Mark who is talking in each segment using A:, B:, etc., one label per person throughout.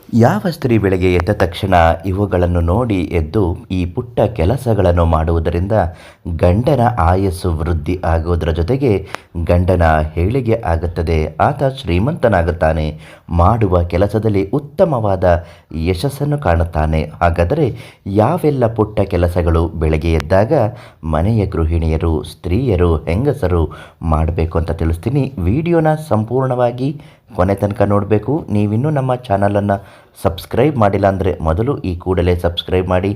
A: ಯಾವ ಸ್ತ್ರೀ ಬೆಳಗ್ಗೆ ಎದ್ದ ತಕ್ಷಣ ಇವುಗಳನ್ನು ನೋಡಿ ಎದ್ದು ಈ ಪುಟ್ಟ ಕೆಲಸಗಳನ್ನು ಮಾಡುವುದರಿಂದ ಗಂಡನ ಆಯಸ್ಸು ವೃದ್ಧಿ ಆಗುವುದರ ಜೊತೆಗೆ ಗಂಡನ ಏಳಿಗೆ ಆಗುತ್ತದೆ, ಆತ ಶ್ರೀಮಂತನಾಗುತ್ತಾನೆ, ಮಾಡುವ ಕೆಲಸದಲ್ಲಿ ಉತ್ತಮವಾದ ಯಶಸ್ಸನ್ನು ಕಾಣುತ್ತಾನೆ. ಹಾಗಾದರೆ ಯಾವೆಲ್ಲ ಪುಟ್ಟ ಕೆಲಸಗಳು ಬೆಳಗ್ಗೆ ಎದ್ದಾಗ ಮನೆಯ ಗೃಹಿಣಿಯರು, ಸ್ತ್ರೀಯರು, ಹೆಂಗಸರು ಮಾಡಬೇಕು ಅಂತ ತಿಳಿಸ್ತೀನಿ. ವಿಡಿಯೋನ ಸಂಪೂರ್ಣವಾಗಿ ಕೊನೆ ತನಕ ನೋಡಬೇಕು. ನೀವಿನ್ನೂ ನಮ್ಮ ಚಾನಲನ್ನು ಸಬ್ಸ್ಕ್ರೈಬ್ ಮಾಡಿಲ್ಲ ಅಂದರೆ ಮೊದಲು ಈ ಕೂಡಲೇ ಸಬ್ಸ್ಕ್ರೈಬ್ ಮಾಡಿ,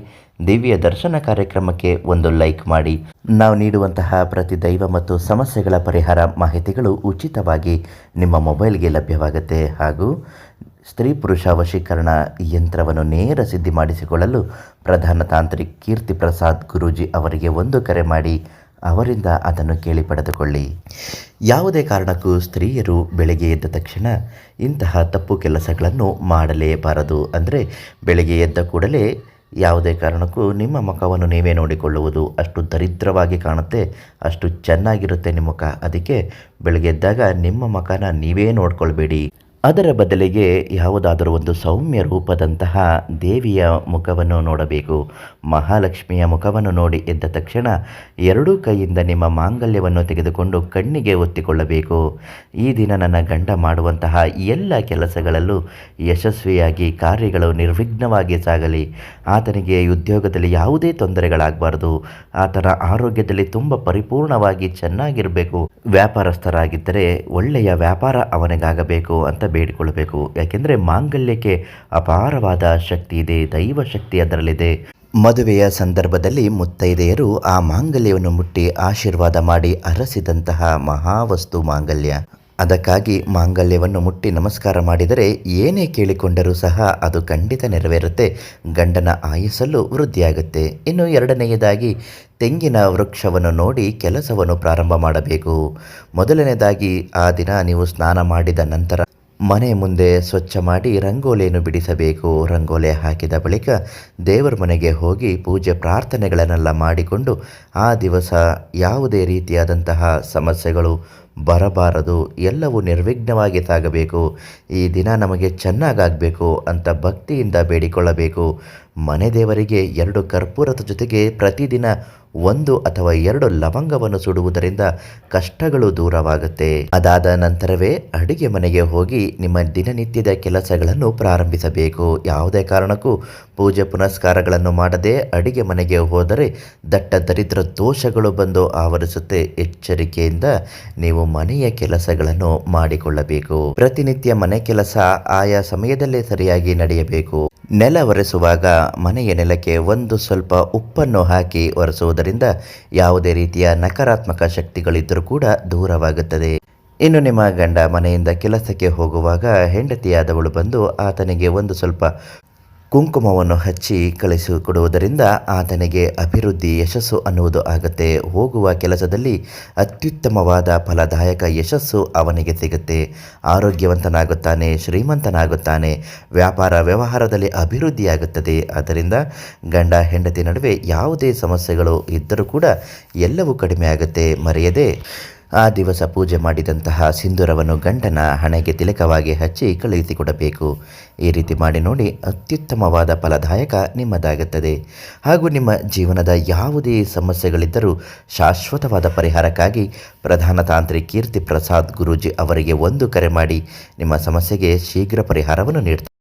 A: ದಿವ್ಯ ದರ್ಶನ ಕಾರ್ಯಕ್ರಮಕ್ಕೆ ಒಂದು ಲೈಕ್ ಮಾಡಿ. ನಾವು ನೀಡುವಂತಹ ಪ್ರತಿ ದೈವ ಮತ್ತು ಸಮಸ್ಯೆಗಳ ಪರಿಹಾರ ಮಾಹಿತಿಗಳು ಉಚಿತವಾಗಿ ನಿಮ್ಮ ಮೊಬೈಲ್ಗೆ ಲಭ್ಯವಾಗುತ್ತೆ. ಹಾಗೂ ಸ್ತ್ರೀ ಪುರುಷ ವಶೀಕರಣ ಯಂತ್ರವನ್ನು ನೇರ ಸಿದ್ಧಿ ಮಾಡಿಸಿಕೊಳ್ಳಲು ಪ್ರಧಾನ ತಾಂತ್ರಿಕ್ ಕೀರ್ತಿ ಪ್ರಸಾದ್ ಗುರೂಜಿ ಅವರಿಗೆ ಒಂದು ಕರೆ ಮಾಡಿ ಅವರಿಂದ ಅದನ್ನು ಕೇಳಿ ಪಡೆದುಕೊಳ್ಳಿ. ಯಾವುದೇ ಕಾರಣಕ್ಕೂ ಸ್ತ್ರೀಯರು ಬೆಳಗ್ಗೆ ಎದ್ದ ತಕ್ಷಣ ಇಂತಹ ತಪ್ಪು ಕೆಲಸಗಳನ್ನು ಮಾಡಲೇಬಾರದು. ಅಂದರೆ ಬೆಳಗ್ಗೆ ಎದ್ದ ಕೂಡಲೇ ಯಾವುದೇ ಕಾರಣಕ್ಕೂ ನಿಮ್ಮ ಮುಖವನ್ನು ನೀವೇ ನೋಡಿಕೊಳ್ಳುವುದು ಅಷ್ಟು ದರಿದ್ರವಾಗಿ ಕಾಣುತ್ತೆ, ಅಷ್ಟು ಚೆನ್ನಾಗಿರುತ್ತೆ ನಿಮ್ಮ ಮುಖ. ಅದಕ್ಕೆ ಬೆಳಗ್ಗೆ ಎದ್ದಾಗ ನಿಮ್ಮ ಮುಖನ ನೀವೇ ನೋಡ್ಕೊಳ್ಬೇಡಿ. ಅದರ ಬದಲಿಗೆ ಯಾವುದಾದರೂ ಒಂದು ಸೌಮ್ಯ ರೂಪದಂತಹ ದೇವಿಯ ಮುಖವನ್ನು ನೋಡಬೇಕು. ಮಹಾಲಕ್ಷ್ಮಿಯ ಮುಖವನ್ನು ನೋಡಿ ಎದ್ದ ತಕ್ಷಣ ಎರಡೂ ಕೈಯಿಂದ ನಿಮ್ಮ ಮಾಂಗಲ್ಯವನ್ನು ತೆಗೆದುಕೊಂಡು ಕಣ್ಣಿಗೆ ಒತ್ತಿಕೊಳ್ಳಬೇಕು. ಈ ದಿನ ನನ್ನ ಗಂಡ ಮಾಡುವಂತಹ ಎಲ್ಲ ಕೆಲಸಗಳಲ್ಲೂ ಯಶಸ್ವಿಯಾಗಿ ಕಾರ್ಯಗಳು ನಿರ್ವಿಘ್ನವಾಗಿ ಸಾಗಲಿ, ಆತನಿಗೆ ಉದ್ಯೋಗದಲ್ಲಿ ಯಾವುದೇ ತೊಂದರೆಗಳಾಗಬಾರ್ದು, ಆತನ ಆರೋಗ್ಯದಲ್ಲಿ ತುಂಬ ಪರಿಪೂರ್ಣವಾಗಿ ಚೆನ್ನಾಗಿರಬೇಕು, ವ್ಯಾಪಾರಸ್ಥರಾಗಿದ್ದರೆ ಒಳ್ಳೆಯ ವ್ಯಾಪಾರ ಅವನಿಗಾಗಬೇಕು ಅಂತ ಬೇಡಿಕೊಳ್ಳಬೇಕು. ಯಾಕೆಂದರೆ ಮಾಂಗಲ್ಯಕ್ಕೆ ಅಪಾರವಾದ ಶಕ್ತಿ ಇದೆ, ದೈವ ಶಕ್ತಿ ಅದರಲ್ಲಿದೆ. ಮದುವೆಯ ಸಂದರ್ಭದಲ್ಲಿ ಮುತ್ತೈದೆಯರು ಆ ಮಾಂಗಲ್ಯವನ್ನು ಮುಟ್ಟಿ ಆಶೀರ್ವಾದ ಮಾಡಿ ಅರಸಿದಂತಹ ಮಹಾವಸ್ತು ಮಾಂಗಲ್ಯ. ಅದಕ್ಕಾಗಿ ಮಾಂಗಲ್ಯವನ್ನು ಮುಟ್ಟಿ ನಮಸ್ಕಾರ ಮಾಡಿದರೆ ಏನೇ ಕೇಳಿಕೊಂಡರೂ ಸಹ ಅದು ಖಂಡಿತ ನೆರವೇರುತ್ತೆ, ಗಂಡನ ಆಯಸ್ಸಲ್ಲೂ ವೃದ್ಧಿಯಾಗುತ್ತೆ. ಇನ್ನು ಎರಡನೆಯದಾಗಿ ತೆಂಗಿನ ವೃಕ್ಷವನ್ನು ನೋಡಿ ಕೆಲಸವನ್ನು ಪ್ರಾರಂಭ ಮಾಡಬೇಕು. ಮೊದಲನೇದಾಗಿ ಆ ದಿನ ನೀವು ಸ್ನಾನ ಮಾಡಿದ ನಂತರ ಮನೆ ಮುಂದೆ ಸ್ವಚ್ಛ ಮಾಡಿ ರಂಗೋಲಿಯನ್ನು ಬಿಡಿಸಬೇಕು. ರಂಗೋಲಿ ಹಾಕಿದ ಬಳಿಕ ದೇವರ ಮನೆಗೆ ಹೋಗಿ ಪೂಜೆ ಪ್ರಾರ್ಥನೆಗಳನ್ನೆಲ್ಲ ಮಾಡಿಕೊಂಡು ಆ ದಿವಸ ಯಾವುದೇ ರೀತಿಯಾದಂತಹ ಸಮಸ್ಯೆಗಳು ಬರಬಾರದು, ಎಲ್ಲವೂ ನಿರ್ವಿಘ್ನವಾಗಿ ಸಾಗಬೇಕು, ಈ ದಿನ ನಮಗೆ ಚೆನ್ನಾಗಾಗಬೇಕು ಅಂತ ಭಕ್ತಿಯಿಂದ ಬೇಡಿಕೊಳ್ಳಬೇಕು. ಮನೆ ದೇವರಿಗೆ 2 ಕರ್ಪೂರದ ಜೊತೆಗೆ ಪ್ರತಿದಿನ 1 ಅಥವಾ 2 ಲವಂಗವನ್ನು ಸುಡುವುದರಿಂದ ಕಷ್ಟಗಳು ದೂರವಾಗುತ್ತೆ. ಅದಾದ ನಂತರವೇ ಅಡುಗೆ ಮನೆಗೆ ಹೋಗಿ ನಿಮ್ಮ ದಿನನಿತ್ಯದ ಕೆಲಸಗಳನ್ನು ಪ್ರಾರಂಭಿಸಬೇಕು. ಯಾವುದೇ ಕಾರಣಕ್ಕೂ ಪೂಜೆ ಪುನಸ್ಕಾರಗಳನ್ನು ಮಾಡದೆ ಅಡುಗೆ ಮನೆಗೆ ಹೋದರೆ ದಟ್ಟ ದರಿದ್ರ ದೋಷಗಳು ಬಂದು ಆವರಿಸುತ್ತೆ. ಎಚ್ಚರಿಕೆಯಿಂದ ನೀವು ಮನೆಯ ಕೆಲಸಗಳನ್ನು ಮಾಡಿಕೊಳ್ಳಬೇಕು. ಪ್ರತಿನಿತ್ಯ ಮನೆ ಕೆಲಸ ಆಯಾ ಸಮಯದಲ್ಲೇ ಸರಿಯಾಗಿ ನಡೆಯಬೇಕು. ನೆಲ ಒರೆಸುವಾಗ ಮನೆಯ ನೆಲಕ್ಕೆ ಒಂದು ಸ್ವಲ್ಪ ಉಪ್ಪನ್ನು ಹಾಕಿ ಒರೆಸುವುದರಿಂದ ಯಾವುದೇ ರೀತಿಯ ನಕಾರಾತ್ಮಕ ಶಕ್ತಿಗಳಿದ್ದರೂ ಕೂಡ ದೂರವಾಗುತ್ತದೆ. ಇನ್ನು ನಿಮ್ಮ ಗಂಡ ಮನೆಯಿಂದ ಕೆಲಸಕ್ಕೆ ಹೋಗುವಾಗ ಹೆಂಡತಿಯಾದವಳು ಬಂದು ಆತನಿಗೆ ಒಂದು ಸ್ವಲ್ಪ ಕುಂಕುಮವನ್ನು ಹಚ್ಚಿ ಕಳಿಸಿಕೊಡುವುದರಿಂದ ಆತನಿಗೆ ಅಭಿವೃದ್ಧಿ, ಯಶಸ್ಸು ಅನ್ನುವುದು ಆಗುತ್ತೆ. ಹೋಗುವ ಕೆಲಸದಲ್ಲಿ ಅತ್ಯುತ್ತಮವಾದ ಫಲದಾಯಕ ಯಶಸ್ಸು ಅವನಿಗೆ ಸಿಗುತ್ತೆ. ಆರೋಗ್ಯವಂತನಾಗುತ್ತಾನೆ, ಶ್ರೀಮಂತನಾಗುತ್ತಾನೆ, ವ್ಯಾಪಾರ ವ್ಯವಹಾರದಲ್ಲಿ ಅಭಿವೃದ್ಧಿಯಾಗುತ್ತದೆ. ಆದ್ದರಿಂದ ಗಂಡ ಹೆಂಡತಿ ನಡುವೆ ಯಾವುದೇ ಸಮಸ್ಯೆಗಳು ಇದ್ದರೂ ಕೂಡ ಎಲ್ಲವೂ ಕಡಿಮೆ ಆಗುತ್ತೆ. ಮರೆಯದೆ ಆ ದಿವಸ ಪೂಜೆ ಮಾಡಿದಂತಹ ಸಿಂಧೂರವನ್ನು ಗಂಡನ ಹಣೆಗೆ ತಿಲಕವಾಗಿ ಹಚ್ಚಿ ಕಳುಹಿಸಿಕೊಡಬೇಕು. ಈ ರೀತಿ ಮಾಡಿ ನೋಡಿ, ಅತ್ಯುತ್ತಮವಾದ ಫಲದಾಯಕ ನಿಮ್ಮದಾಗುತ್ತದೆ. ಹಾಗೂ ನಿಮ್ಮ ಜೀವನದ ಯಾವುದೇ ಸಮಸ್ಯೆಗಳಿದ್ದರೂ ಶಾಶ್ವತವಾದ ಪರಿಹಾರಕ್ಕಾಗಿ ಪ್ರಧಾನ ತಾಂತ್ರಿಕ್ ಕೀರ್ತಿ ಪ್ರಸಾದ್ ಗುರೂಜಿ ಅವರಿಗೆ ಒಂದು ಕರೆ ಮಾಡಿ ನಿಮ್ಮ ಸಮಸ್ಯೆಗೆ ಶೀಘ್ರ ಪರಿಹಾರವನ್ನು ನೀಡ್ತಾರೆ.